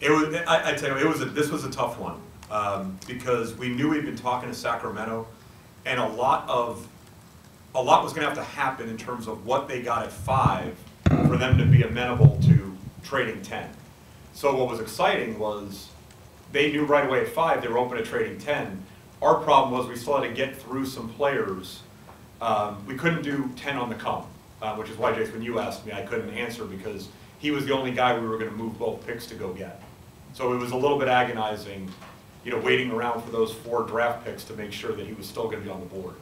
I tell you, this was a tough one because we knew we'd been talking to Sacramento, and a lot was going to have to happen in terms of what they got at 5 for them to be amenable to trading 10. So what was exciting was they knew right away at 5 they were open to trading 10. Our problem was we still had to get through some players. We couldn't do 10 on the come, which is why, Jason, when you asked me, I couldn't answer because he was the only guy we were going to move both picks to go get. So it was a little bit agonizing, waiting around for those 4 draft picks to make sure that he was still going to be on the board.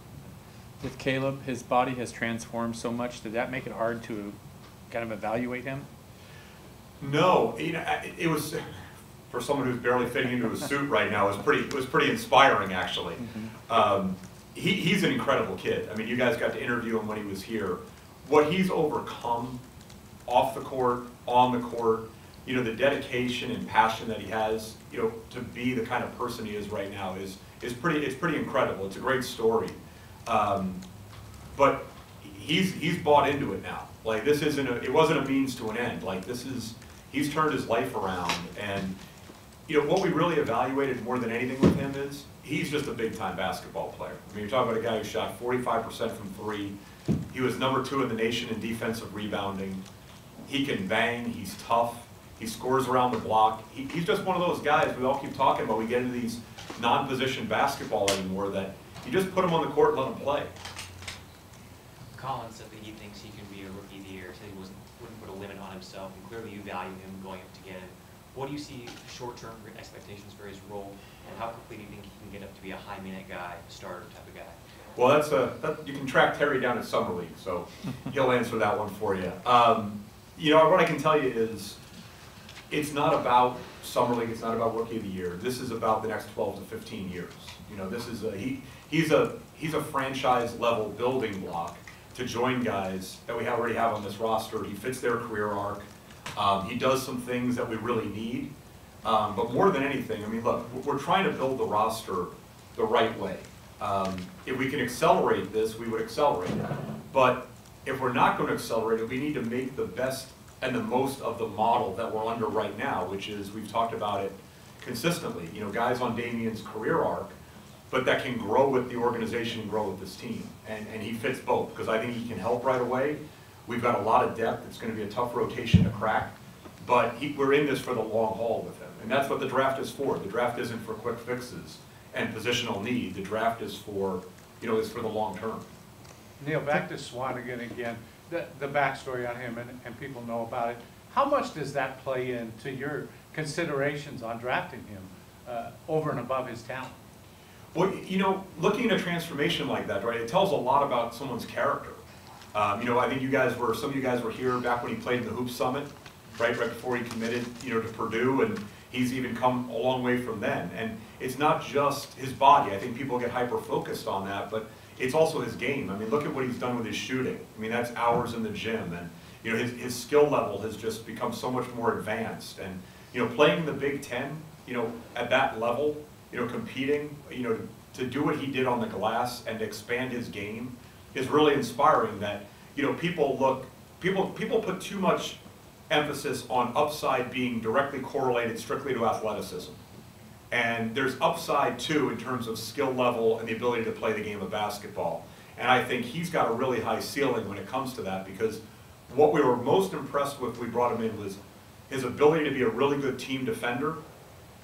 With Caleb, his body has transformed so much. Did that make it hard to kind of evaluate him? No, it was, for someone who's barely fitting into a suit right now, it was pretty inspiring, actually. Mm-hmm. He's an incredible kid. I mean, you guys got to interview him when he was here. What he's overcome off the court, on the court, the dedication and passion that he has, to be the kind of person he is right now it's pretty incredible. It's a great story. But he's bought into it now. Like, this it wasn't a means to an end. Like, he's turned his life around, and what we really evaluated more than anything with him is he's just a big-time basketball player. I mean, you're talking about a guy who shot 45% from 3. He was #2 in the nation in defensive rebounding. He can bang. He's tough. He scores around the block. He's just one of those guys we all keep talking about. We get into these non-position basketball anymore that you just put him on the court and let him play. Collins said that he thinks he can be a Rookie of the Year, said he wouldn't put a limit on himself, and clearly you value him going up to get it. What do you see short-term expectations for his role, and how quickly do you think he can get up to be a high-minute guy, a starter type of guy? Well, you can track Terry down at Summer League, so he'll answer that one for you. What I can tell you is it's not about Summer League, it's not about Rookie of the Year. This is about the next 12 to 15 years. This is he's a franchise-level building block to join guys that we already have on this roster. He fits their career arc. He does some things that we really need. But more than anything, I mean, look, we're trying to build the roster the right way. If we can accelerate this, we would accelerate it. But if we're not going to accelerate it, we need to make the best and the most of the model that we're under right now, which is, we've talked about it consistently, guys on Damian's career arc, but that can grow with the organization and grow with this team. And he fits both, because I think he can help right away. We've got a lot of depth. It's going to be a tough rotation to crack, but we're in this for the long haul with him. And that's what the draft is for. The draft isn't for quick fixes and positional need. The draft is for, is for the long term. Neil, back to Swanigan again. The backstory on him, and people know about it. How much does that play into your considerations on drafting him over and above his talent? Well, looking at a transformation like that, right, it tells a lot about someone's character. I think some of you guys were here back when he played in the Hoop Summit, right before he committed, to Purdue, and he's even come a long way from then. And it's not just his body. I think people get hyper-focused on that, but it's also his game. I mean, look at what he's done with his shooting. I mean, that's hours in the gym, and his skill level has just become so much more advanced. And playing in the Big Ten, at that level, competing, to do what he did on the glass and to expand his game is really inspiring. That people put too much emphasis on upside being directly correlated strictly to athleticism. And there's upside too in terms of skill level and the ability to play the game of basketball. And I think he's got a really high ceiling when it comes to that, because what we were most impressed with when we brought him in was his ability to be a really good team defender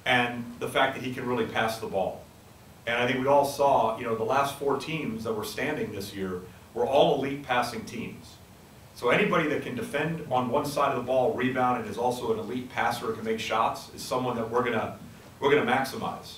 and the fact that he can really pass the ball. And I think we all saw, the last 4 teams that were standing this year were all elite passing teams. So anybody that can defend on one side of the ball, rebound, and is also an elite passer and can make shots is someone that we're gonna maximize.